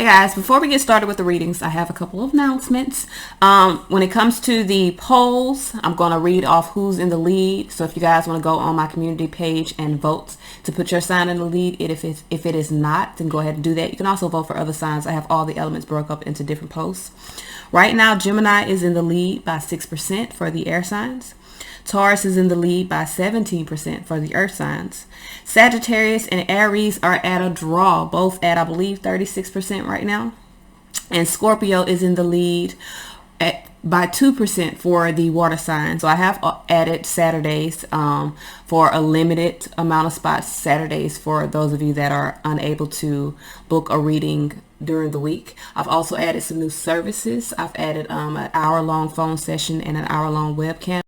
Hey guys, before we get started with the readings, I have a couple of announcements. When it comes to the polls, I'm going to read off who's in the lead. So if you guys want to go on my community page and vote to put your sign in the lead, if it is not, then go ahead and do that. You can also vote for other signs. I have all the elements broke up into different posts. Right now, Gemini is in the lead by 6% for the air signs. Taurus is in the lead by 17% for the earth signs. Sagittarius and Aries are at a draw, both at, I believe, 36% right now. And Scorpio is in the lead by 2% for the water signs. So I have added Saturdays for a limited amount of spots, Saturdays for those of you that are unable to book a reading during the week. I've also added some new services. I've added an hour-long phone session and an hour-long webcam.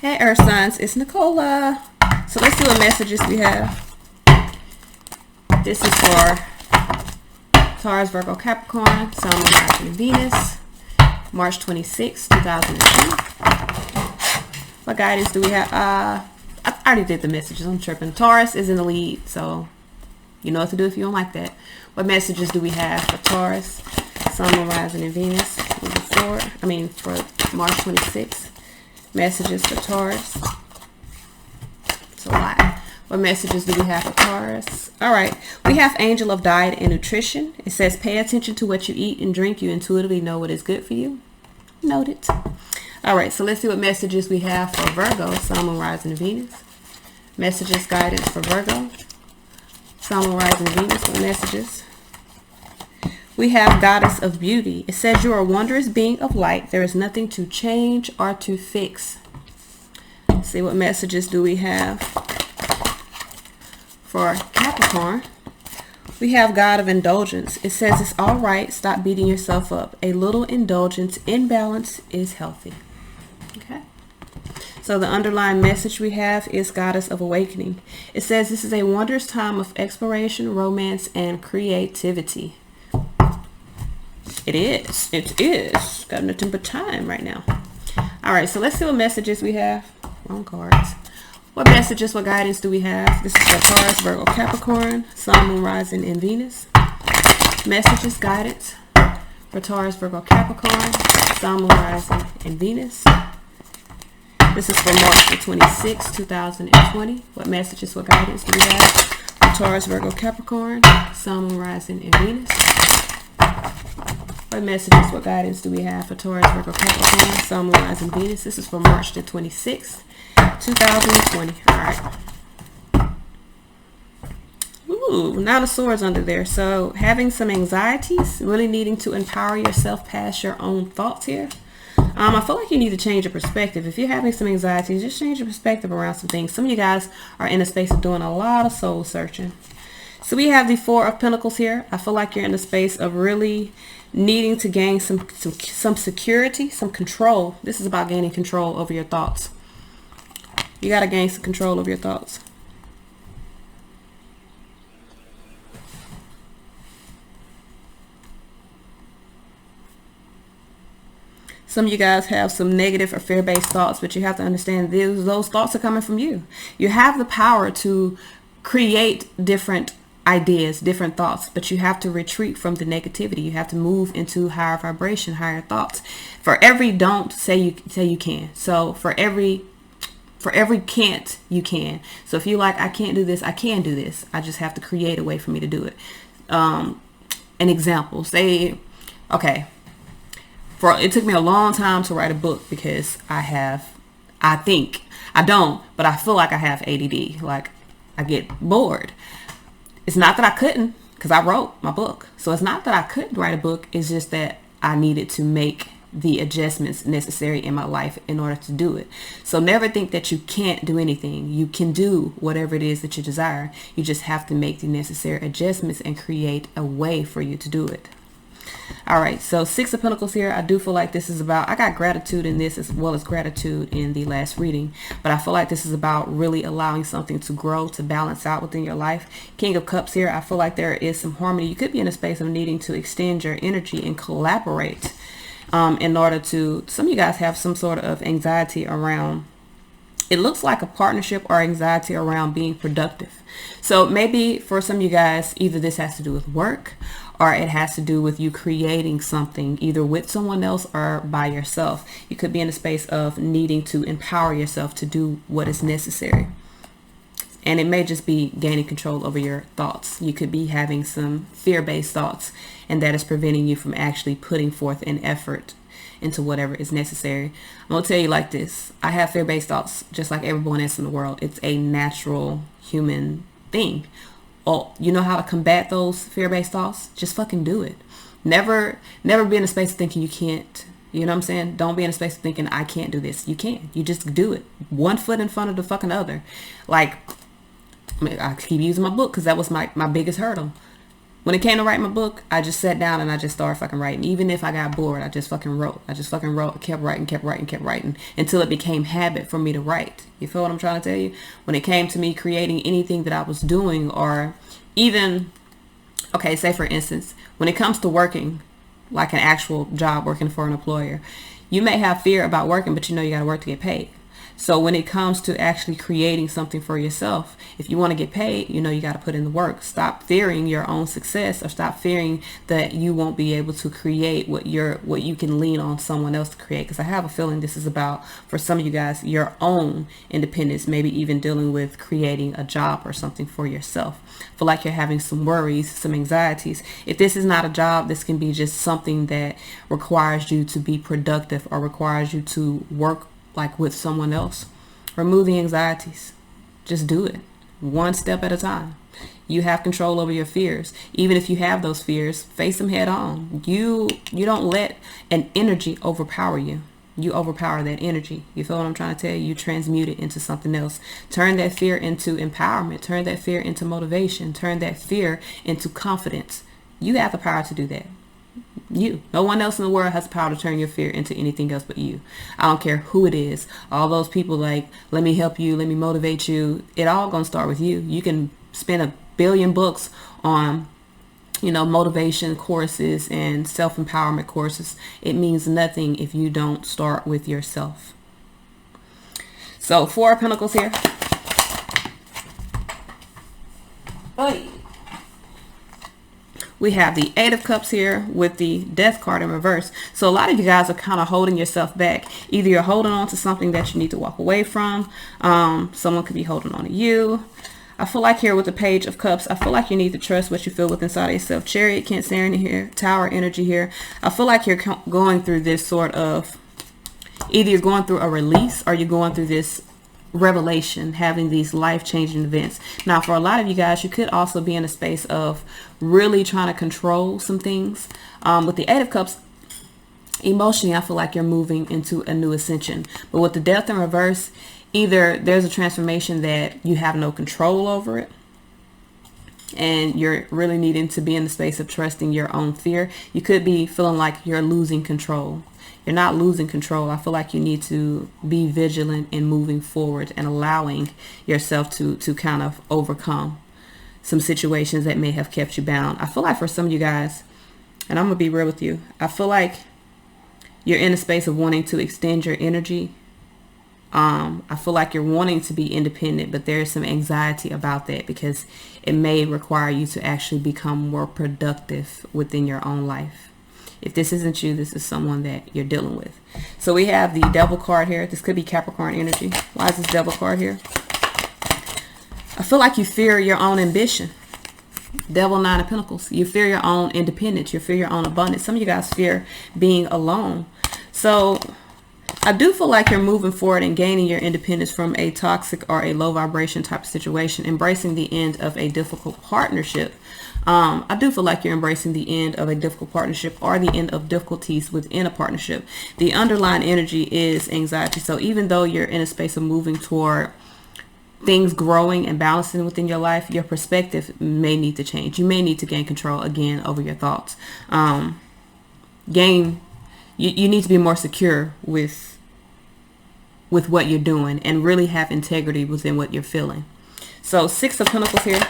Hey Earth signs, it's Neecola. So let's see what messages we have. This is for Taurus, Virgo, Capricorn, Sun, Moon, Rising, and Venus, March 26, 2020. What guidance do we have? I already did the messages. I'm tripping. Taurus is in the lead, so you know what to do if you don't like that. What messages do we have for Taurus, Sun, Moon, Rising, and Venus for March 26th? Messages for Taurus. It's a lot. What messages do we have for Taurus? All right. We have Angel of Diet and Nutrition. It says, pay attention to what you eat and drink. You intuitively know what is good for you. Noted. All right. So let's see what messages we have for Virgo, Sun, Moon, Rising, and Venus. Messages, guidance for Virgo, Sun, Moon, Rising, and Venus. What messages? We have Goddess of Beauty. It says, you are a wondrous being of light. There is nothing to change or to fix. Let's see what messages do we have for Capricorn. We have God of Indulgence. It says, it's all right. Stop beating yourself up. A little indulgence in balance is healthy. Okay. So the underlying message we have is Goddess of Awakening. It says, this is a wondrous time of exploration, romance, and creativity. It is. It is. Got nothing but time right now. All right. So let's see what messages we have. Wrong cards. What messages, what guidance do we have? This is for Taurus, Virgo, Capricorn, Sun, Moon, Rising, and Venus. Messages, guidance for Taurus, Virgo, Capricorn, Sun, Moon, Rising, and Venus. This is for March the 26th, 2020. What messages, what guidance do we have for Taurus, Virgo, Capricorn, Sun, Moon, Rising, and Venus? What messages, what guidance do we have for Taurus, Virgo, Capricorn, Sun, Moon, Rising, Venus? This is for March the 26th, 2020. All right. Ooh, Nine of Swords under there. So having some anxieties, really needing to empower yourself past your own thoughts here. I feel like you need to change your perspective. If you're having some anxieties, just change your perspective around some things. Some of you guys are in a space of doing a lot of soul searching. So we have the Four of Pentacles here. I feel like you're in a space of really needing to gain some security, some control. This is about gaining control over your thoughts. You got to gain some control over your thoughts. Some of you guys have some negative or fear-based thoughts, but you have to understand those thoughts are coming from you. You have the power to create different ideas, different thoughts, but you have to retreat from the negativity. You have to move into higher vibration, higher thoughts. For every don't, say you can. So for every can't, you can. So if you like, I can't do this, I can do this. I just have to create a way for me to do it. An example, say, okay, it took me a long time to write a book because I feel like I have ADD. Like I get bored. It's not that I couldn't, because I wrote my book. So it's not that I couldn't write a book. It's just that I needed to make the adjustments necessary in my life in order to do it. So never think that you can't do anything. You can do whatever it is that you desire. You just have to make the necessary adjustments and create a way for you to do it. All right, so Six of Pentacles here. I do feel like this is about, I got gratitude in this as well as gratitude in the last reading, but I feel like this is about really allowing something to grow, to balance out within your life. King of Cups here. I feel like there is some harmony. You could be in a space of needing to extend your energy and collaborate in order to, some of you guys have some sort of anxiety around it looks like a partnership or anxiety around being productive. So maybe for some of you guys, either this has to do with work or it has to do with you creating something either with someone else or by yourself. You could be in a space of needing to empower yourself to do what is necessary. And it may just be gaining control over your thoughts. You could be having some fear-based thoughts, and that is preventing you from actually putting forth an effort into whatever is necessary. I'm going to tell you like this. I have fear-based thoughts just like everyone else in the world. It's a natural human thing. Oh, you know how to combat those fear-based thoughts? Just fucking do it. Never be in a space of thinking you can't. You know what I'm saying? Don't be in a space of thinking I can't do this. You can. You just do it. One foot in front of the fucking other. Like, I keep using my book because that was my biggest hurdle. When it came to write my book, I just sat down and I just started fucking writing. Even if I got bored, I just fucking wrote. I kept writing until it became habit for me to write. You feel what I'm trying to tell you? When it came to me creating anything that I was doing, or even, okay, say for instance, when it comes to working, like an actual job, working for an employer, you may have fear about working, but you know you got to work to get paid. So when it comes to actually creating something for yourself, if you want to get paid, you know you got to put in the work. Stop fearing your own success, or stop fearing that you won't be able to create what you can lean on someone else to create. Because I have a feeling this is about, for some of you guys, your own independence, maybe even dealing with creating a job or something for yourself. I feel like you're having some worries, some anxieties. If this is not a job, this can be just something that requires you to be productive or requires you to work like with someone else. Remove the anxieties. Just do it. One step at a time. You have control over your fears. Even if you have those fears, face them head on. You don't let an energy overpower you. You overpower that energy. You feel what I'm trying to tell you? You transmute it into something else. Turn that fear into empowerment. Turn that fear into motivation. Turn that fear into confidence. You have the power to do that. You. No one else in the world has the power to turn your fear into anything else but you. I don't care who it is. All those people like, let me help you, let me motivate you. It all gonna start with you. You can spend 1 billion books on, motivation courses and self-empowerment courses. It means nothing if you don't start with yourself. So 4 of Pentacles here. Oy. We have the 8 of Cups here with the Death card in reverse. So a lot of you guys are kind of holding yourself back. Either you're holding on to something that you need to walk away from. Someone could be holding on to you. I feel like here with the Page of Cups, I feel like you need to trust what you feel with inside of yourself. Chariot, Cancerian here, Tower energy here. I feel like you're going through this sort of, either you're going through a release or you're going through this revelation, having these life-changing events. Now for a lot of you guys, you could also be in a space of really trying to control some things. With the 8 of Cups, emotionally I feel like you're moving into a new ascension. But with the Death in reverse, either there's a transformation that you have no control over it, and you're really needing to be in the space of trusting your own fear. You could be feeling like you're losing control. You're not losing control. I feel like you need to be vigilant in moving forward and allowing yourself to kind of overcome some situations that may have kept you bound. I feel like for some of you guys, and I'm going to be real with you, I feel like you're in a space of wanting to extend your energy. I feel like you're wanting to be independent, but there's some anxiety about that because it may require you to actually become more productive within your own life. If this isn't you, this is someone that you're dealing with. So we have the Devil card here. This could be Capricorn energy. Why is this Devil card here? I feel like you fear your own ambition. Devil, 9 of Pentacles. You fear your own independence. You fear your own abundance. Some of you guys fear being alone. So I do feel like you're moving forward and gaining your independence from a toxic or a low vibration type of situation, embracing the end of a difficult partnership. I do feel like you're embracing the end of a difficult partnership or the end of difficulties within a partnership. The underlying energy is anxiety. So even though you're in a space of moving toward things growing and balancing within your life, your perspective may need to change. You may need to gain control again over your thoughts. You need to be more secure with what you're doing and really have integrity within what you're feeling. So 6 of Pentacles here.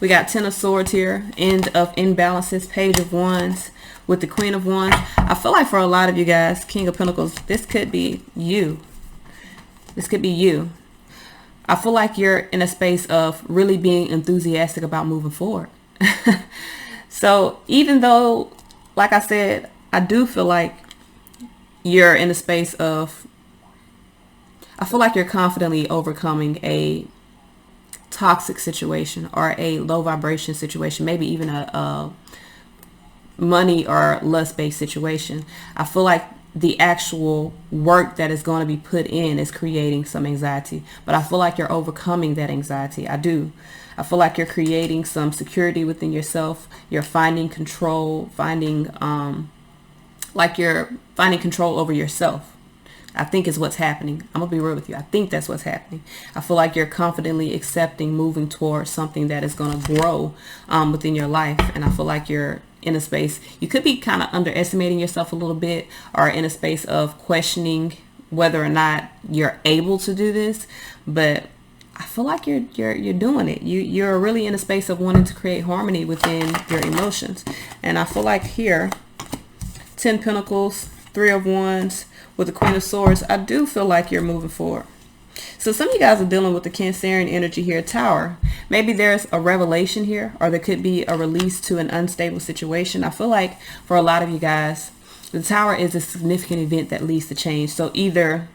We got 10 of Swords here, end of imbalances, Page of Wands with the Queen of Wands. I feel like for a lot of you guys, King of Pentacles, this could be you. This could be you. I feel like you're in a space of really being enthusiastic about moving forward. So even though, like I said, I do feel like you're in a space of, I feel like you're confidently overcoming a toxic situation or a low vibration situation, maybe even a money or lust based situation. I feel like the actual work that is going to be put in is creating some anxiety, but I feel like you're overcoming that anxiety. I do. I feel like you're creating some security within yourself. You're finding control, like you're finding control over yourself. I think is what's happening. I'm going to be real with you. I think that's what's happening. I feel like you're confidently accepting moving towards something that is going to grow within your life. And I feel like you're in a space, you could be kind of underestimating yourself a little bit, or in a space of questioning whether or not you're able to do this. But I feel like you're doing it. You're really in a space of wanting to create harmony within your emotions. And I feel like here, 10 Pentacles, 3 of Wands, with the Queen of Swords, I do feel like you're moving forward. So some of you guys are dealing with the Cancerian energy here, Tower. Maybe there's a revelation here, or there could be a release to an unstable situation. I feel like for a lot of you guys, the Tower is a significant event that leads to change. So either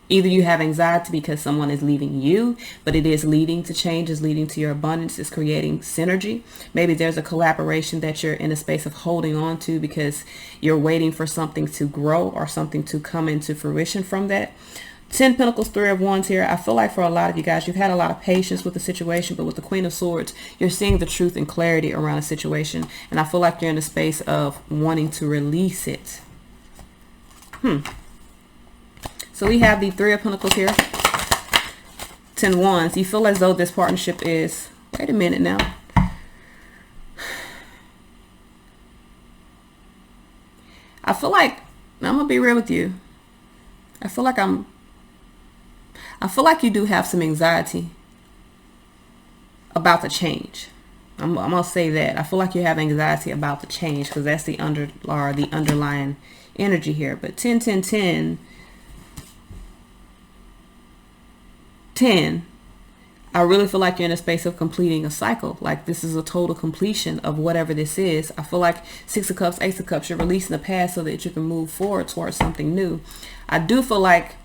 you have anxiety because someone is leaving you, but it is leading to change, is leading to your abundance, is creating synergy. Maybe there's a collaboration that you're in a space of holding on to because you're waiting for something to grow or something to come into fruition from that. 10 Pentacles, 3 of Wands here. I feel like for a lot of you guys, you've had a lot of patience with the situation, but with the Queen of Swords, you're seeing the truth and clarity around a situation. And I feel like you're in a space of wanting to release it. So we have the 3 of Pentacles here, 10 Wands. You feel as though this partnership is, wait a minute now. I feel like, I'm going to be real with you. I feel like you do have some anxiety about the change. I'm going to say that. I feel like you have anxiety about the change because that's the underlying energy here. But 10, 10, 10, 10, I really feel like you're in a space of completing a cycle. Like this is a total completion of whatever this is. I feel like 6 of Cups, Ace of Cups, you're releasing the past so that you can move forward towards something new. I do feel like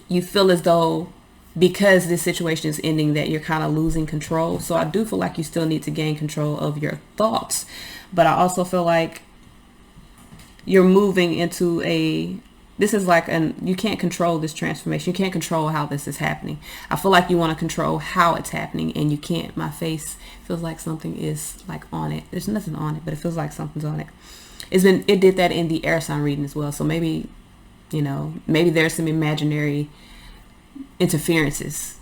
you feel as though because this situation is ending that you're kind of losing control. So I do feel like you still need to gain control of your thoughts. But I also feel like you're moving into this is like you can't control this transformation. You can't control how this is happening. I feel like you want to control how it's happening and you can't. My face feels like something is like on it. There's nothing on it, but it feels like something's on it. It did that in the air sign reading as well. So maybe, maybe there's some imaginary interferences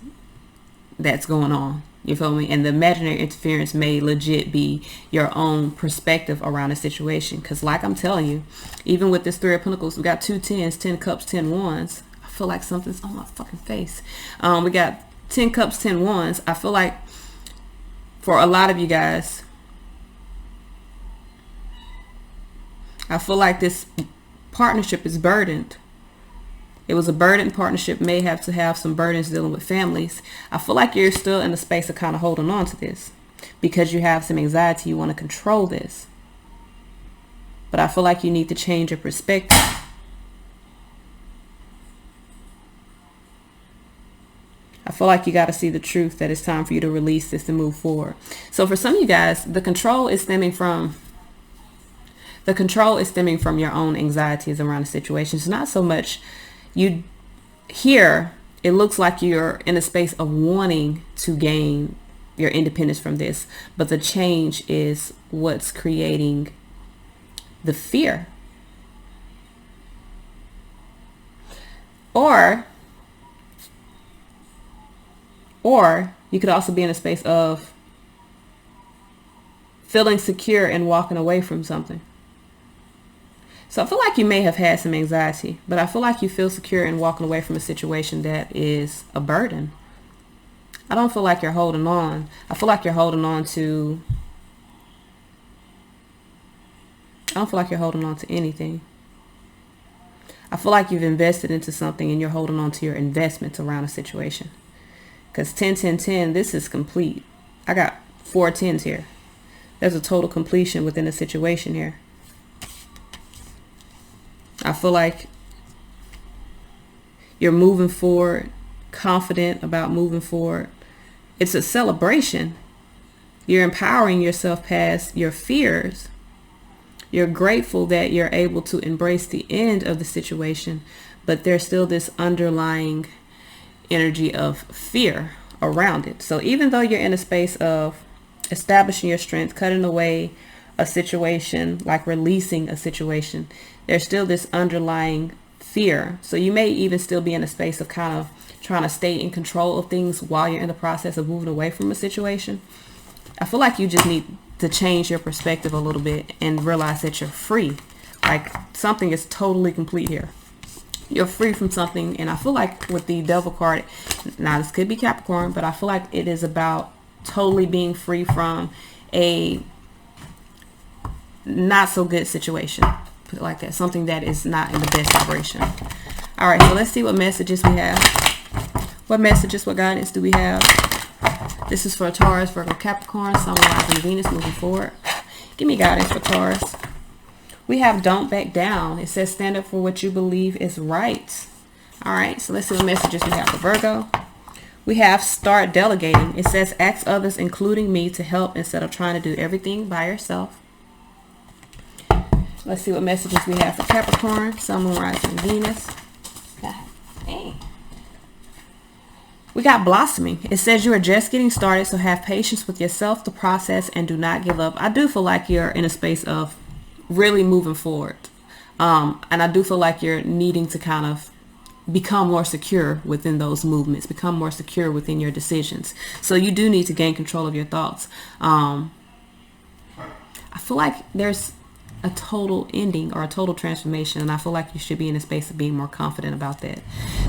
that's going on. You feel me? And the imaginary interference may legit be your own perspective around a situation. Because like I'm telling you, even with this 3 of Pentacles, we got 2 10s, 10 Cups, 10 Wands. I feel like something's on my fucking face. We got 10 Cups, 10 Wands. I feel like for a lot of you guys, I feel like this partnership is burdened. It was a burdened partnership, may have to have some burdens dealing with families. I feel like you're still in the space of kind of holding on to this because you have some anxiety. You want to control this. But I feel like you need to change your perspective. I feel like you got to see the truth that it's time for you to release this and move forward. So for some of you guys, the control is stemming from your own anxieties around the situation. It's not so much here, it looks like you're in a space of wanting to gain your independence from this, but the change is what's creating the fear. Or you could also be in a space of feeling secure and walking away from something. So I feel like you may have had some anxiety, but I feel like you feel secure in walking away from a situation that is a burden. I don't feel like you're holding on. I feel like you're holding on to... I don't feel like you're holding on to anything. I I feel like you've invested into something and you're holding on to your investments around a situation. Because 10, 10, 10, this is complete. I got 4 10s here. There's a total completion within the situation here. I feel like you're moving forward, confident about moving forward. It's a celebration. You're empowering yourself past your fears. You're grateful that you're able to embrace the end of the situation, but there's still this underlying energy of fear around it. So even though you're in a space of establishing your strength, cutting away a situation, like releasing a situation, there's still this underlying fear. So you may even still be in a space of kind of trying to stay in control of things while you're in the process of moving away from a situation. I feel like you just need to change your perspective a little bit and realize that you're free. Like something is totally complete here. You're free from something. And I feel like with the Devil card, now this could be Capricorn, but I feel like it is about totally being free from a not so good situation. Put it like that. Something that is not in the best vibration. All right, so let's see what messages we have. What messages, what guidance do we have? This is for Taurus, Virgo, Capricorn, Sun, Rising, Venus moving forward. Give me guidance for Taurus. We have don't back down. It says stand up for what you believe is right. All right, so let's see what messages we have for Virgo. We have start delegating. It says ask others, including me, to help instead of trying to do everything by yourself. Let's see what messages we have for Capricorn, Sun, Moon, Rising, Venus. Hey. We got blossoming. It says you are just getting started, so have patience with yourself, the process, and do not give up. I do feel like you're in a space of really moving forward. And I do feel like you're needing to kind of become more secure within those movements, become more secure within your decisions. So you do need to gain control of your thoughts. I feel like there's a total ending or a total transformation, and I feel like you should be in a space of being more confident about that.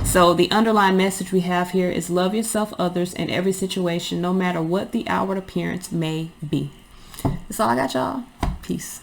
So the underlying message we have here is love yourself, others, and every situation, no matter what the outward appearance may be. That's all I got, y'all. Peace.